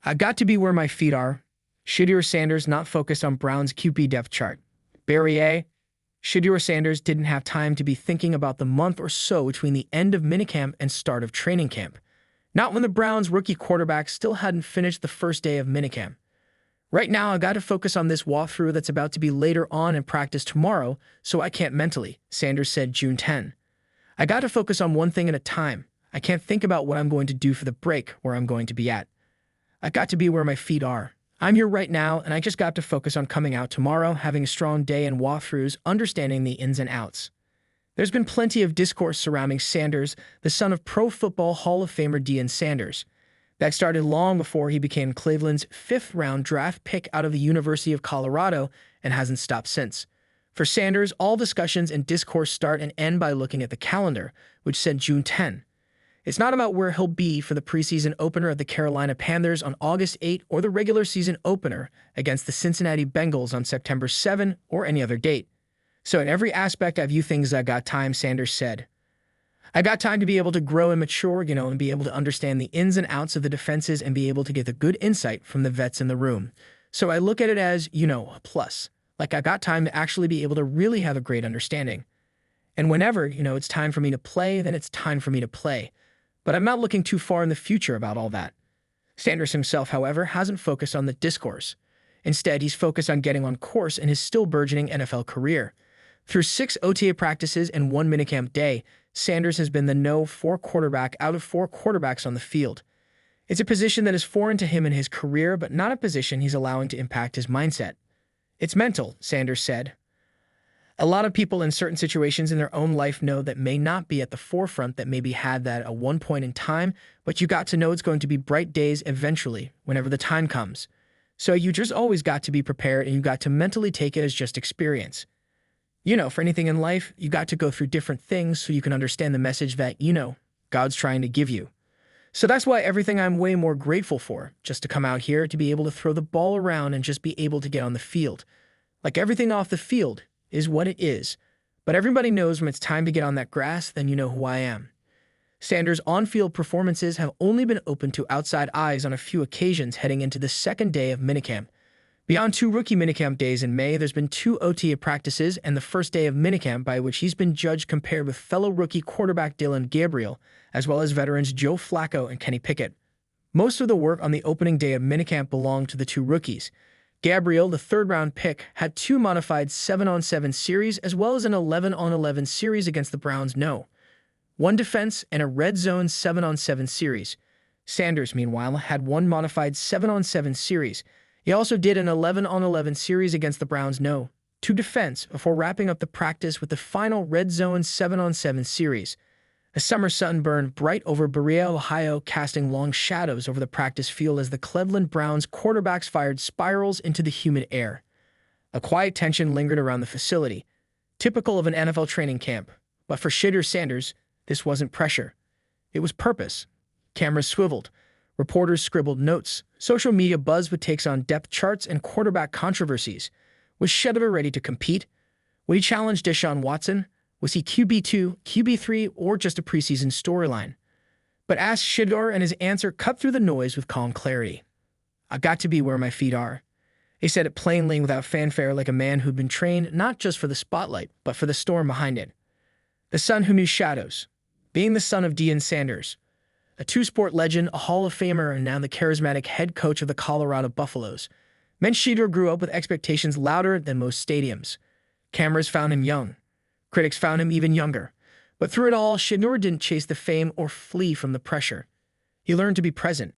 I got to be where my feet are. Shedeur Sanders not focused on Brown's QB depth chart. Barry A. Shedeur Sanders didn't have time to be thinking about the month or so between the end of minicamp and start of training camp. Not when the Browns' rookie quarterback still hadn't finished the first day of minicamp. Right now, I got to focus on this walkthrough that's about to be later on in practice tomorrow, so I can't mentally, Sanders said June 10. I got to focus on one thing at a time. I can't think about what I'm going to do for the break, where I'm going to be at. I got to be where my feet are. I'm here right now, and I just got to focus on coming out tomorrow, having a strong day in walkthroughs, understanding the ins and outs. There's been plenty of discourse surrounding Sanders, the son of Pro Football Hall of Famer Deion Sanders. That started long before he became Cleveland's fifth-round draft pick out of the University of Colorado and hasn't stopped since. For Sanders, all discussions and discourse start and end by looking at the calendar, which said June 10. It's not about where he'll be for the preseason opener of the Carolina Panthers on August 8 or the regular season opener against the Cincinnati Bengals on September 7 or any other date. So in every aspect, I view things I got time, Sanders said. I got time to be able to grow and mature, and be able to understand the ins and outs of the defenses and be able to get the good insight from the vets in the room. So I look at it as, a plus. Like I got time to actually be able to really have a great understanding. And whenever, it's time for me to play, then it's time for me to play. But I'm not looking too far in the future about all that. Sanders himself, however, hasn't focused on the discourse. Instead, he's focused on getting on course in his still burgeoning NFL career. Through 6 OTA practices and 1 minicamp day, Sanders has been the no-4 quarterback out of 4 quarterbacks on the field. It's a position that is foreign to him in his career, but not a position he's allowing to impact his mindset. It's mental, Sanders said. A lot of people in certain situations in their own life know that may not be at the forefront, that maybe had that at one point in time, but you got to know it's going to be bright days eventually, whenever the time comes. So you just always got to be prepared, and you got to mentally take it as just experience. For anything in life, you got to go through different things so you can understand the message that, God's trying to give you. So that's why everything I'm way more grateful for, just to come out here, to be able to throw the ball around and just be able to get on the field. Like everything off the field is what it is. But everybody knows when it's time to get on that grass, then you know who I am. Sanders' on-field performances have only been open to outside eyes on a few occasions heading into the second day of minicamp. Beyond 2 rookie minicamp days in May, there's been 2 OTA practices and the first day of minicamp by which he's been judged compared with fellow rookie quarterback Dillon Gabriel, as well as veterans Joe Flacco and Kenny Pickett. Most of the work on the opening day of minicamp belonged to the 2 rookies. Gabriel, the 3rd-round pick, had 2 modified 7-on-7 series as well as an 11-on-11 series against the Browns' no. 1 defense and a red zone 7-on-7 series. Sanders, meanwhile, had 1 modified 7-on-7 series. He also did an 11-on-11 series against the Browns' no. 2 defense before wrapping up the practice with the final red zone 7-on-7 series. A summer sun burned bright over Berea, Ohio, casting long shadows over the practice field as the Cleveland Browns quarterbacks fired spirals into the humid air. A quiet tension lingered around the facility, typical of an NFL training camp. But for Shedeur Sanders, this wasn't pressure. It was purpose. Cameras swiveled. Reporters scribbled notes. Social media buzzed with takes on depth charts and quarterback controversies. Was Shedeur ready to compete? Would he challenge Deshaun Watson? Was he QB2, QB3, or just a preseason storyline? But asked Shedeur, and his answer cut through the noise with calm clarity. I got to be where my feet are. He said it plainly without fanfare, like a man who'd been trained not just for the spotlight, but for the storm behind it. The son who knew shadows. Being the son of Deion Sanders, a 2-sport legend, a Hall of Famer, and now the charismatic head coach of the Colorado Buffaloes, meant Shedeur grew up with expectations louder than most stadiums. Cameras found him young. Critics found him even younger. But through it all, Shedeur didn't chase the fame or flee from the pressure. He learned to be present.